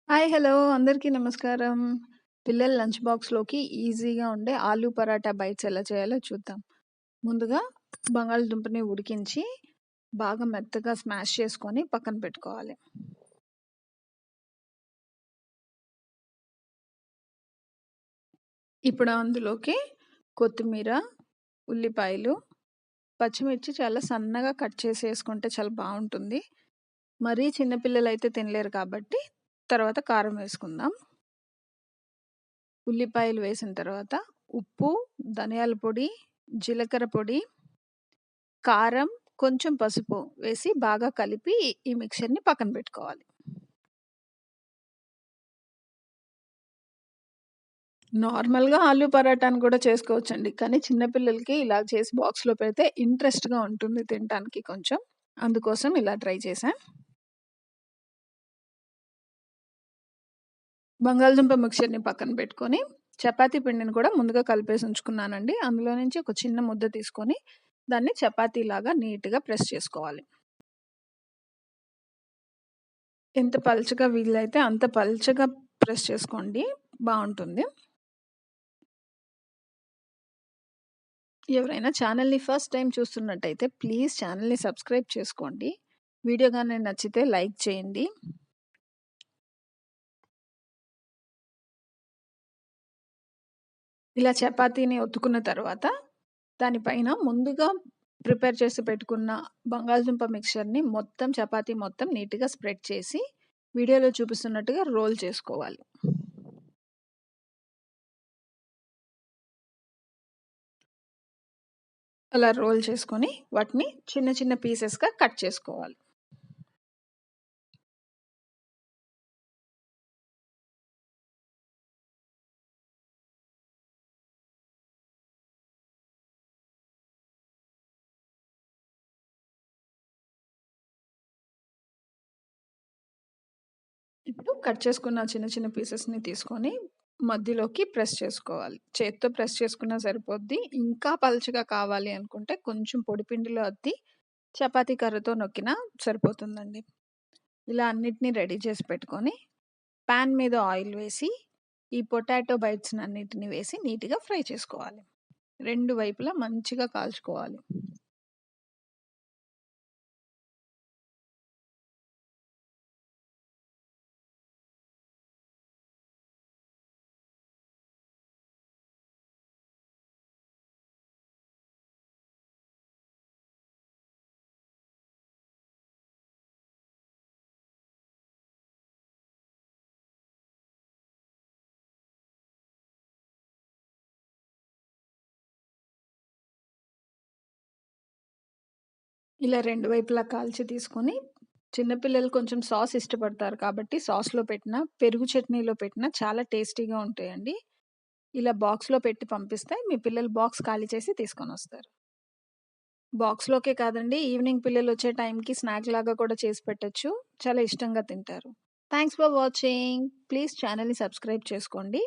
Hi! Hello! అందరికీ నమస్కారం. పిల్లల లంచ్ బాక్స్‌లోకి ఈజీగా ఉండే ఆలు పరాటా బైట్స్ ఎలా చేయాలో చూద్దాం. ముందుగా బంగాళదుంపని ఉడికించి, బాగా మెత్తగా స్మాష్ చేసుకొని పక్కన పెట్టుకోవాలి. ఇప్పుడు అందులోకి కొత్తిమీర, ఉల్లిపాయలు, పచ్చిమిర్చి చాలా సన్నగా కట్ చేసేసుకుంటే చాలా బావుంటుంది. మరీ చిన్న పిల్లలైతే తినలేరు కాబట్టి తర్వాత కారం వేసుకుందాం. ఉల్లిపాయలు వేసిన తర్వాత ఉప్పు, ధనియాల పొడి, జీలకర్ర పొడి, కారం, కొంచెం పసుపు వేసి బాగా కలిపి ఈ మిక్స్చర్‌ని పక్కన పెట్టుకోవాలి. నార్మల్‌గా ఆలు పరాటాని కూడా చేసుకోవచ్చండి. కానీ చిన్న పిల్లలకి ఇలా చేసి బాక్స్‌లో పెడితే ఇంట్రెస్ట్‌గా ఉంటుంది తినటానికి కొంచెం. అందుకోసం ఇలా ట్రై చేశా. బంగాళదుంప మిక్స్చర్‌ని పక్కన పెట్టుకొని, చపాతీ పిండిని కూడా ముందుగా కలిపేసి ఉంచుకున్నానండి. అందులో నుంచి ఒక చిన్న ముద్ద తీసుకొని, దాన్ని చపాతీలాగా నీట్‌గా ప్రెస్ చేసుకోవాలి. ఎంత పల్చగా వీలైతే అంత పల్చగా ప్రెస్ చేసుకోండి. బావుంటుంది. ఎవరైనా ఛానల్‌ని ఫస్ట్ టైమ్ చూస్తున్నట్టయితే ప్లీజ్ ఛానల్‌ని సబ్స్క్రైబ్ చేసుకోండి. వీడియో గాని నచ్చితే లైక్ చేయండి. ఇలా చపాతీని ఒత్తుకున్న తర్వాత దానిపైన ముందుగా ప్రిపేర్ చేసి పెట్టుకున్న బంగాళదుంప మిక్స్చర్‌ని మొత్తం చపాతీ మొత్తం నీట్‌గా స్ప్రెడ్ చేసి వీడియోలో చూపిస్తున్నట్టుగా రోల్ చేసుకోవాలి. అలా రోల్ చేసుకొని వాటిని చిన్న చిన్న పీసెస్‌గా కట్ చేసుకోవాలి. ఇప్పుడు కట్ చేసుకున్న చిన్న చిన్న పీసెస్‌ని తీసుకొని మధ్యలోకి ప్రెస్ చేసుకోవాలి. చేత్తో ప్రెస్ చేసుకున్నా సరిపోద్ది. ఇంకా పల్చగా కావాలి అనుకుంటే కొంచెం పొడి పిండిలో అద్ది చపాతీ కర్రతో నొక్కినా సరిపోతుందండి. ఇలా అన్నిటిని రెడీ చేసి పెట్టుకొని పాన్ మీద ఆయిల్ వేసి ఈ పొటాటో బైట్స్‌నన్నిటిని వేసి నీట్‌గా ఫ్రై చేసుకోవాలి. 2 వైపులా మంచిగా కాల్చుకోవాలి. ఇలా 2 వైపులా కాల్చి తీసుకొని చిన్న పిల్లలు కొంచెం సాస్ ఇష్టపడతారు కాబట్టి సాస్‌లో పెట్టినా, పెరుగు చట్నీలో పెట్టినా చాలా టేస్టీగా ఉంటాయండి. ఇలా బాక్స్‌లో పెట్టి పంపిస్తే మీ పిల్లలు బాక్స్ ఖాళీ చేసి తీసుకొనొస్తారు. బాక్స్‌లోకే కాదండి ఈవినింగ్ పిల్లలొచ్చే టైంకి స్నాక్ లాగా కూడా చేసి పెట్టొచ్చు. చాలా ఇష్టంగా తింటారు. Thanks for watching. ప్లీజ్ ఛానెల్‌ని సబ్స్క్రైబ్ చేసుకోండి.